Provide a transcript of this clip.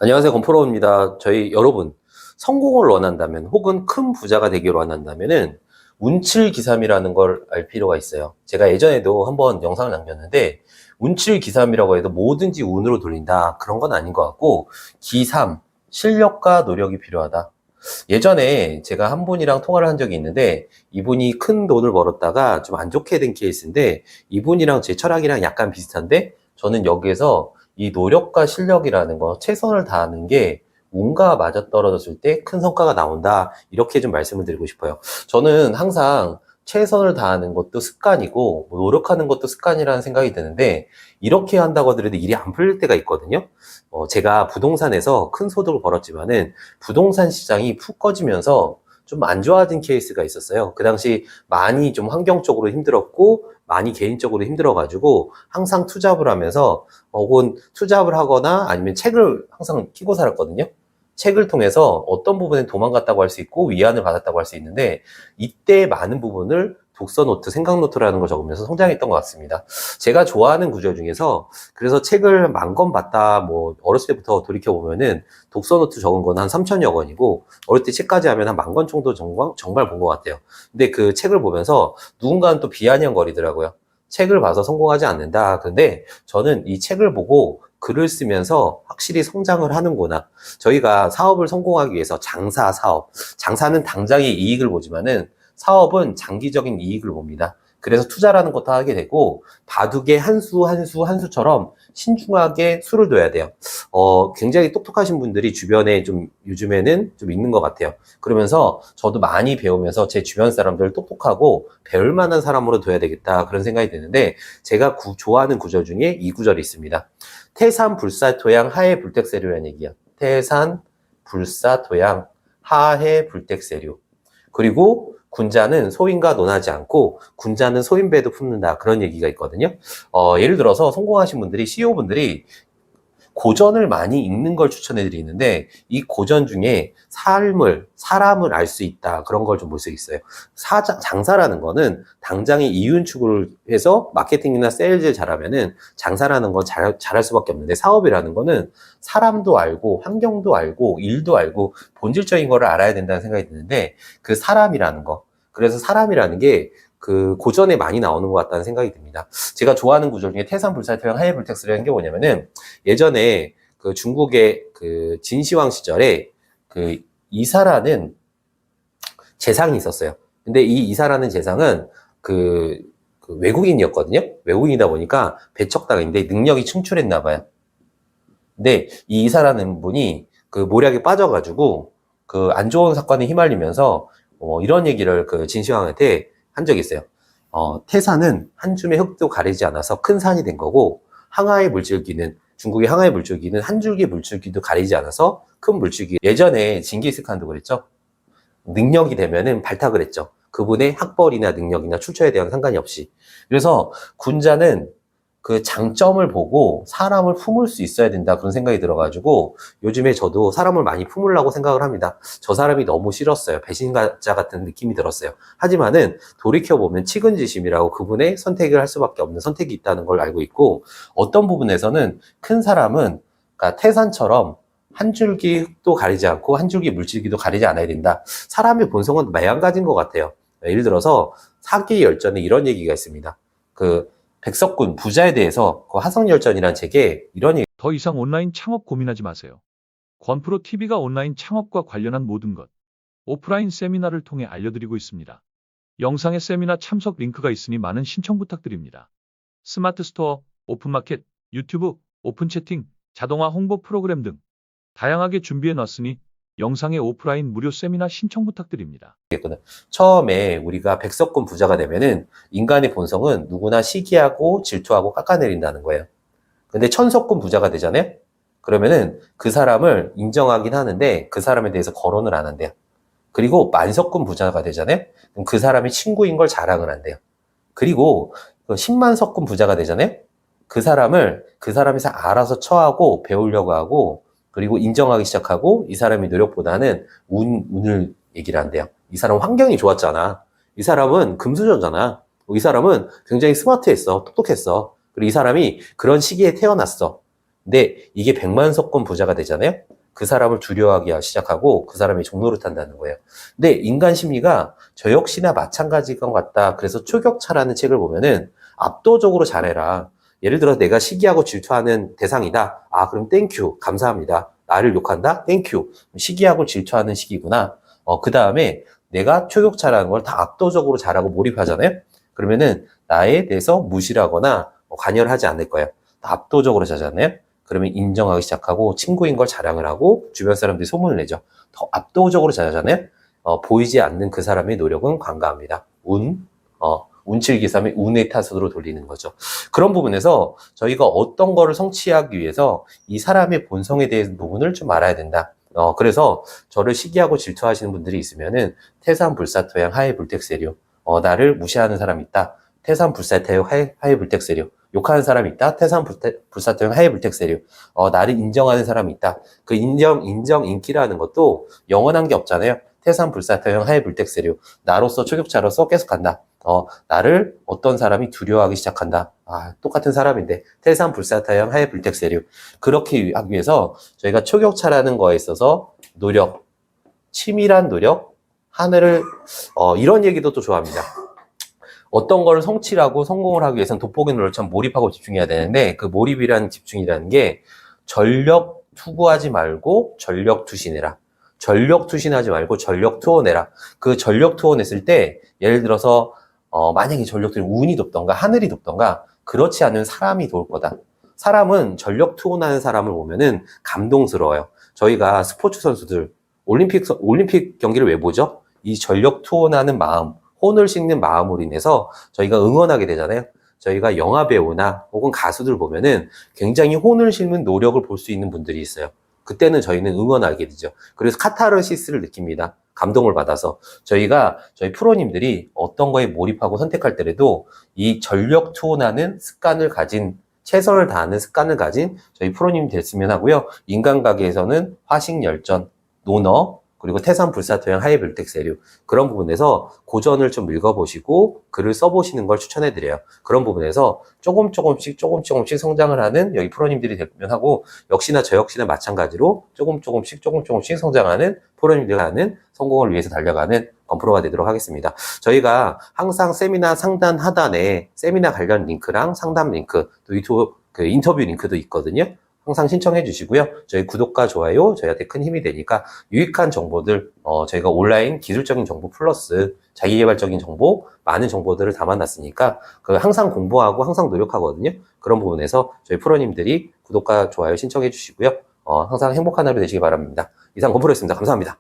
안녕하세요. 건프로입니다. 저희 여러분, 성공을 원한다면 혹은 큰 부자가 되기를 원한다면은 운칠기삼이라는 걸 알 필요가 있어요. 제가 예전에도 한번 영상을 남겼는데 운칠기삼이라고 해도 뭐든지 운으로 돌린다. 그런 건 아닌 것 같고 기삼, 실력과 노력이 필요하다. 예전에 제가 한 분이랑 통화를 한 적이 있는데 이분이 큰 돈을 벌었다가 좀 안 좋게 된 케이스인데 이분이랑 제 철학이랑 약간 비슷한데 저는 여기에서 이 노력과 실력이라는 거, 최선을 다하는 게 운과 맞아떨어졌을 때 큰 성과가 나온다. 이렇게 좀 말씀을 드리고 싶어요. 저는 항상 최선을 다하는 것도 습관이고, 뭐 노력하는 것도 습관이라는 생각이 드는데, 이렇게 한다고 하더라도 일이 안 풀릴 때가 있거든요. 제가 부동산에서 큰 소득을 벌었지만은, 부동산 시장이 푹 꺼지면서 좀 안 좋아진 케이스가 있었어요. 그 당시 많이 좀 환경적으로 힘들었고, 많이 개인적으로 힘들어가지고, 항상 투잡을 하면서 혹은 투잡을 하거나 아니면 책을 항상 키고 살았거든요. 책을 통해서 어떤 부분에 도망갔다고 할 수 있고 위안을 받았다고 할 수 있는데 이때 많은 부분을 독서 노트, 생각 노트라는 걸 적으면서 성장했던 것 같습니다. 제가 좋아하는 구절 중에서 그래서 책을 10,000권 봤다, 뭐 어렸을 때부터 돌이켜보면은 독서 노트 적은 건 한 3,000여 권이고 어릴 때 책까지 하면 한 10,000권 정도 정말 본 것 같아요. 근데 그 책을 보면서 누군가는 또 비아냥거리더라고요. 책을 봐서 성공하지 않는다. 근데 저는 이 책을 보고 글을 쓰면서 확실히 성장을 하는구나. 저희가 사업을 성공하기 위해서 장사, 사업. 장사는 당장의 이익을 보지만은 사업은 장기적인 이익을 봅니다. 그래서 투자라는 것도 하게 되고 바둑의 한 수 한 수 한 수처럼 신중하게 수를 둬야 돼요. 굉장히 똑똑하신 분들이 주변에 좀 요즘에는 좀 있는 것 같아요. 그러면서 저도 많이 배우면서 제 주변 사람들 똑똑하고 배울 만한 사람으로 둬야 되겠다 그런 생각이 드는데 제가 좋아하는 구절 중에 이 구절이 있습니다. 태산 불사토양 하해 불택세류라는 얘기야. 태산 불사토양 하해 불택세류. 그리고 군자는 소인과 논하지 않고 군자는 소인배도 품는다. 그런 얘기가 있거든요. 예를 들어서 성공하신 분들이 CEO분들이 고전을 많이 읽는 걸 추천해 드리는데 이 고전 중에 사람을 알 수 있다. 그런 걸 좀 볼 수 있어요. 장사라는 거는 당장의 이윤 추구를 해서 마케팅이나 세일즈를 잘하면은 장사라는 건 잘할 수밖에 없는데 사업이라는 거는 사람도 알고 환경도 알고 일도 알고 본질적인 거를 알아야 된다는 생각이 드는데 그 사람이라는 거. 그래서 사람이라는 게 그 고전에 많이 나오는 것 같다는 생각이 듭니다. 제가 좋아하는 구절 중에 태산불사토양 하해불택스라는 게 뭐냐면은 예전에 그 중국의 그 진시황 시절에 그 이사라는 재상이 있었어요. 근데 이 이사라는 재상은 그 외국인이었거든요. 외국인이다 보니까 배척당했는데 능력이 충출했나 봐요. 근데 이 이사라는 분이 그 모략에 빠져가지고 그 안 좋은 사건에 휘말리면서 이런 얘기를 그 진시황한테 한 적이 있어요. 태산은 한 줌의 흙도 가리지 않아서 큰 산이 된 거고 항아의 물줄기는 중국의 항아의 물줄기는 한 줄기 물줄기도 가리지 않아서 큰 물줄기. 예전에 징기스칸도 그랬죠. 능력이 되면은 발탁을 했죠. 그분의 학벌이나 능력이나 출처에 대한 상관이 없이. 그래서 군자는 그 장점을 보고 사람을 품을 수 있어야 된다 그런 생각이 들어가지고 요즘에 저도 사람을 많이 품으려고 생각을 합니다. 저 사람이 너무 싫었어요. 배신자 같은 느낌이 들었어요. 하지만은 돌이켜보면 측은지심이라고 그분의 선택을 할 수밖에 없는 선택이 있다는 걸 알고 있고 어떤 부분에서는 큰 사람은 그러니까 태산처럼 한 줄기 흙도 가리지 않고 한 줄기 물줄기도 가리지 않아야 된다. 사람의 본성은 마찬가지인 것 같아요. 예를 들어서 사기 열전에 이런 얘기가 있습니다. 그 백석군 부자에 대해서 그 화성열전이라는 책에 이런 얘기. 더 이상 온라인 창업 고민하지 마세요. 권프로 TV가 온라인 창업과 관련한 모든 것, 오프라인 세미나를 통해 알려드리고 있습니다. 영상에 세미나 참석 링크가 있으니 많은 신청 부탁드립니다. 스마트 스토어, 오픈마켓, 유튜브, 오픈 채팅, 자동화 홍보 프로그램 등 다양하게 준비해 놨으니 영상에 오프라인 무료 세미나 신청 부탁드립니다. 처음에 우리가 백석군 부자가 되면은 인간의 본성은 누구나 시기하고 질투하고 깎아내린다는 거예요. 근데 천석군 부자가 되잖아요? 그러면은 그 사람을 인정하긴 하는데 그 사람에 대해서 거론을 안 한대요. 그리고 만석군 부자가 되잖아요? 그럼 그 사람이 친구인 걸 자랑을 한대요. 그리고 10만석군 부자가 되잖아요? 그 사람에서 알아서 처하고 배우려고 하고 그리고 인정하기 시작하고 이 사람의 노력보다는 운을 얘기를 한대요. 이 사람 환경이 좋았잖아. 이 사람은 금수저잖아. 이 사람은 굉장히 스마트했어. 똑똑했어. 그리고 이 사람이 그런 시기에 태어났어. 근데 이게 100만석군 부자가 되잖아요? 그 사람을 두려워하기 시작하고 그 사람이 종노릇 한다는 거예요. 근데 인간 심리가 저 역시나 마찬가지인 것 같다. 그래서 초격차라는 책을 보면은 압도적으로 잘해라. 예를 들어 내가 시기하고 질투하는 대상이다. 아, 그럼 땡큐. 감사합니다. 나를 욕한다? 땡큐. 시기하고 질투하는 시기구나. 그 다음에 내가 초격차라는 걸 다 압도적으로 잘하고 몰입하잖아요. 그러면은 나에 대해서 무시하거나 관여를 하지 않을 거예요. 다 압도적으로 잘하잖아요. 그러면 인정하기 시작하고 친구인 걸 자랑을 하고 주변 사람들이 소문을 내죠. 더 압도적으로 잘하잖아요. 보이지 않는 그 사람의 노력은 관가합니다. 운칠기삼의 운의 탓으로 돌리는 거죠. 그런 부분에서 저희가 어떤 거를 성취하기 위해서 이 사람의 본성에 대한 부분을 좀 알아야 된다. 그래서 저를 시기하고 질투하시는 분들이 있으면은 태산불사토양 하해불택세류. 나를 무시하는 사람이 있다. 태산불사토양 하해불택세류. 욕하는 사람이 있다. 태산불사토양 하해불택세류. 나를 인정하는 사람이 있다. 그 인정, 인기라는 것도 영원한 게 없잖아요. 태산불사토양 하해불택세류. 나로서 초격자로서 계속 간다. 나를 어떤 사람이 두려워하기 시작한다. 똑같은 사람인데 태산불사타양 하해불택세류. 그렇게 하기 위해서 저희가 초격차라는 거에 있어서 노력, 치밀한 노력, 하늘을 이런 얘기도 또 좋아합니다. 어떤 걸 성취하고 성공을 하기 위해서는 돋보기 노력처럼 몰입하고 집중해야 되는데 그 몰입이라는 집중이라는 게 전력 투구하지 말고 전력 투신해라. 전력 투신하지 말고 전력 투혼해라. 그 전력 투혼했을 때 예를 들어서 만약에 전력들이 운이 높던가 하늘이 높던가 그렇지 않은 사람이 도울 거다. 사람은 전력 투혼하는 사람을 보면은 감동스러워요. 저희가 스포츠 선수들 올림픽 경기를 왜 보죠? 이 전력 투혼하는 마음, 혼을 싣는 마음으로 인해서 저희가 응원하게 되잖아요. 저희가 영화 배우나 혹은 가수들 보면은 굉장히 혼을 싣는 노력을 볼 수 있는 분들이 있어요. 그때는 저희는 응원하게 되죠. 그래서 카타르시스를 느낍니다. 감동을 받아서 저희 프로님들이 어떤 거에 몰입하고 선택할 때라도 이 전력 투혼하는 습관을 가진 최선을 다하는 습관을 가진 저희 프로님 됐으면 하고요. 인간관계에서는 화식열전, 논어, 그리고 태산불사토양 하해불택세류 그런 부분에서 고전을 좀 읽어보시고 글을 써보시는 걸 추천해드려요. 그런 부분에서 조금씩 성장을 하는 여기 프로님들이 되면 하고 역시나 저 역시나 마찬가지로 조금씩 성장하는 프로님들 하는 성공을 위해서 달려가는 건프로가 되도록 하겠습니다. 저희가 항상 세미나 상단 하단에 세미나 관련 링크랑 상담 링크 또 유튜브 인터뷰 링크도 있거든요. 항상 신청해 주시고요. 저희 구독과 좋아요 저희한테 큰 힘이 되니까 유익한 정보들 저희가 온라인 기술적인 정보 플러스 자기개발적인 정보 많은 정보들을 담아놨으니까 항상 공부하고 항상 노력하거든요. 그런 부분에서 저희 프로님들이 구독과 좋아요 신청해 주시고요. 항상 행복한 하루 되시기 바랍니다. 이상 건프로였습니다. 감사합니다.